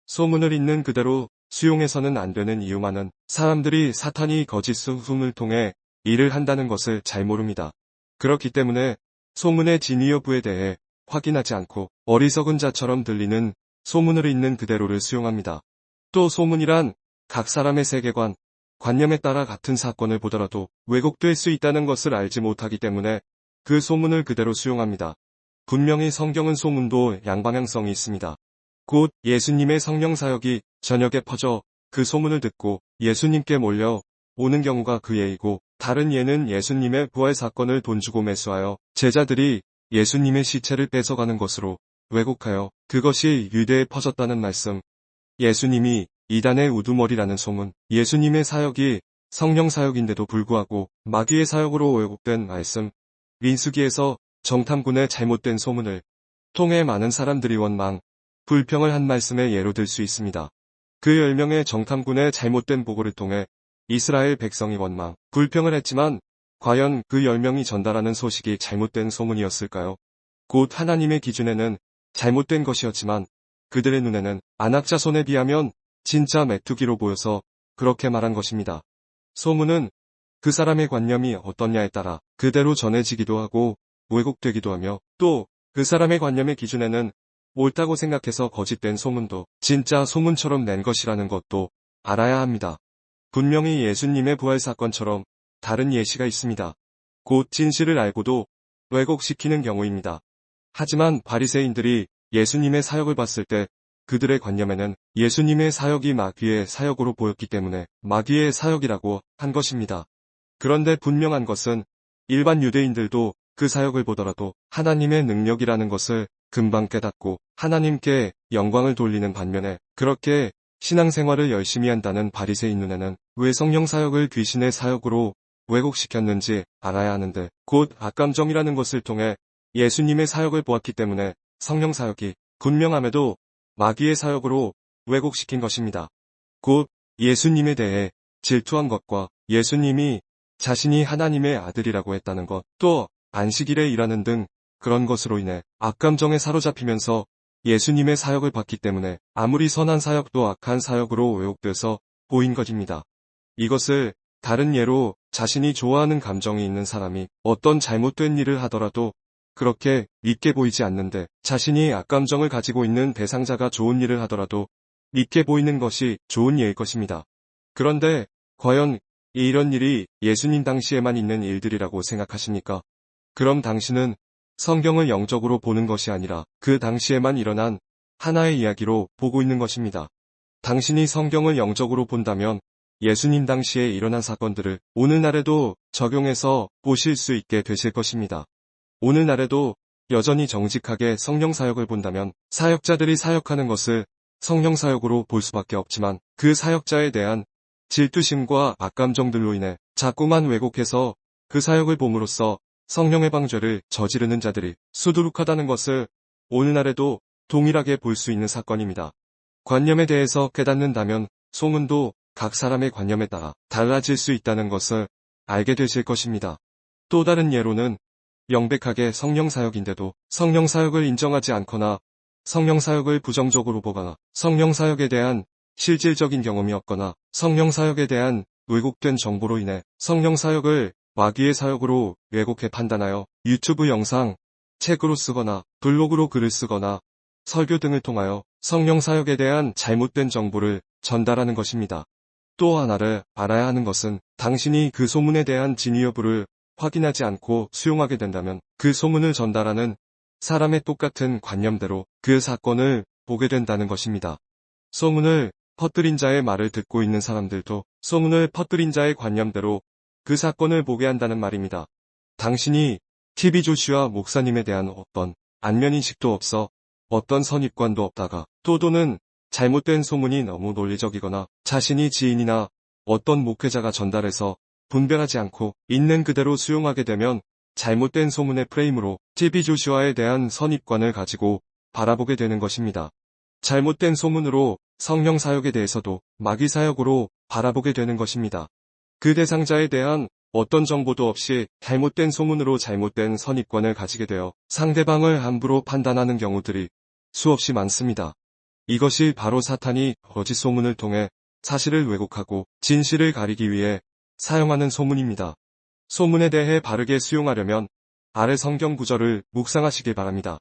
소문을 있는 그대로 수용해서는 안 되는 이유만은 사람들이 사탄이 거짓 소문을 통해 일을 한다는 것을 잘 모릅니다. 그렇기 때문에 소문의 진위 여부에 대해 확인하지 않고 어리석은 자처럼 들리는 소문을 있는 그대로를 수용합니다. 또 소문이란 각 사람의 세계관, 관념에 따라 같은 사건을 보더라도 왜곡될 수 있다는 것을 알지 못하기 때문에 그 소문을 그대로 수용합니다. 분명히 성경은 소문도 양방향성이 있습니다. 곧 예수님의 성령 사역이 전역에 퍼져 그 소문을 듣고 예수님께 몰려 오는 경우가 그 예이고, 다른 예는 예수님의 부활 사건을 돈 주고 매수하여 제자들이 예수님의 시체를 뺏어가는 것으로 왜곡하여 그것이 유대에 퍼졌다는 말씀. 예수님이 이단의 우두머리라는 소문, 예수님의 사역이 성령 사역인데도 불구하고 마귀의 사역으로 왜곡된 말씀, 민수기에서 정탐꾼의 잘못된 소문을 통해 많은 사람들이 원망, 불평을 한 말씀의 예로 들 수 있습니다. 그 10명의 정탐꾼의 잘못된 보고를 통해 이스라엘 백성이 원망, 불평을 했지만 과연 그 10명이 전달하는 소식이 잘못된 소문이었을까요? 곧 하나님의 기준에는 잘못된 것이었지만 그들의 눈에는 안악자손에 비하면 진짜 메뚜기로 보여서 그렇게 말한 것입니다. 소문은 그 사람의 관념이 어떻냐에 따라 그대로 전해지기도 하고 왜곡되기도 하며, 또 그 사람의 관념의 기준에는 옳다고 생각해서 거짓된 소문도 진짜 소문처럼 낸 것이라는 것도 알아야 합니다. 분명히 예수님의 부활 사건처럼 다른 예시가 있습니다. 곧 진실을 알고도 왜곡시키는 경우입니다. 하지만 바리새인들이 예수님의 사역을 봤을 때 그들의 관념에는 예수님의 사역이 마귀의 사역으로 보였기 때문에 마귀의 사역이라고 한 것입니다. 그런데 분명한 것은 일반 유대인들도 그 사역을 보더라도 하나님의 능력이라는 것을 금방 깨닫고 하나님께 영광을 돌리는 반면에 그렇게 신앙생활을 열심히 한다는 바리새인 눈에는 왜 성령 사역을 귀신의 사역으로 왜곡시켰는지 알아야 하는데, 곧 악감정이라는 것을 통해 예수님의 사역을 보았기 때문에 성령 사역이 분명함에도 마귀의 사역으로 왜곡시킨 것입니다. 곧 예수님에 대해 질투한 것과 예수님이 자신이 하나님의 아들이라고 했다는 것, 또 안식일에 일하는 등 그런 것으로 인해 악감정에 사로잡히면서 예수님의 사역을 봤기 때문에 아무리 선한 사역도 악한 사역으로 왜곡돼서 보인 것입니다. 이것을 다른 예로 자신이 좋아하는 감정이 있는 사람이 어떤 잘못된 일을 하더라도 그렇게 믿게 보이지 않는데, 자신이 악감정을 가지고 있는 대상자가 좋은 일을 하더라도 믿게 보이는 것이 좋은 예일 것입니다. 그런데 과연 이런 일이 예수님 당시에만 있는 일들이라고 생각하십니까? 그럼 당신은 성경을 영적으로 보는 것이 아니라 그 당시에만 일어난 하나의 이야기로 보고 있는 것입니다. 당신이 성경을 영적으로 본다면 예수님 당시에 일어난 사건들을 오늘날에도 적용해서 보실 수 있게 되실 것입니다. 오늘날에도 여전히 정직하게 성령 사역을 본다면 사역자들이 사역하는 것을 성령 사역으로 볼 수밖에 없지만, 그 사역자에 대한 질투심과 악감정들로 인해 자꾸만 왜곡해서 그 사역을 봄으로써 성령의 방죄를 저지르는 자들이 수두룩하다는 것을 오늘날에도 동일하게 볼 수 있는 사건입니다. 관념에 대해서 깨닫는다면 소문도 각 사람의 관념에 따라 달라질 수 있다는 것을 알게 되실 것입니다. 또 다른 예로는 명백하게 성령 사역인데도 성령 사역을 인정하지 않거나 성령 사역을 부정적으로 보거나 성령 사역에 대한 실질적인 경험이 없거나 성령 사역에 대한 왜곡된 정보로 인해 성령 사역을 마귀의 사역으로 왜곡해 판단하여 유튜브 영상, 책으로 쓰거나 블로그로 글을 쓰거나 설교 등을 통하여 성령 사역에 대한 잘못된 정보를 전달하는 것입니다. 또 하나를 알아야 하는 것은 당신이 그 소문에 대한 진위 여부를 확인하지 않고 수용하게 된다면 그 소문을 전달하는 사람의 똑같은 관념대로 그 사건을 보게 된다는 것입니다. 소문을 퍼뜨린 자의 말을 듣고 있는 사람들도 소문을 퍼뜨린 자의 관념대로 그 사건을 보게 한다는 말입니다. 당신이 TB 조슈아 목사님에 대한 어떤 안면인식도 없어 어떤 선입관도 없다가 또는 잘못된 소문이 너무 논리적이거나 자신이 지인이나 어떤 목회자가 전달해서 분별하지 않고 있는 그대로 수용하게 되면 잘못된 소문의 프레임으로 TB 조슈아에 대한 선입관을 가지고 바라보게 되는 것입니다. 잘못된 소문으로 성령 사역에 대해서도 마귀 사역으로 바라보게 되는 것입니다. 그 대상자에 대한 어떤 정보도 없이 잘못된 소문으로 잘못된 선입관을 가지게 되어 상대방을 함부로 판단하는 경우들이 수없이 많습니다. 이것이 바로 사탄이 거짓 소문을 통해 사실을 왜곡하고 진실을 가리기 위해 사용하는 소문입니다. 소문에 대해 바르게 수용하려면 아래 성경 구절을 묵상하시길 바랍니다.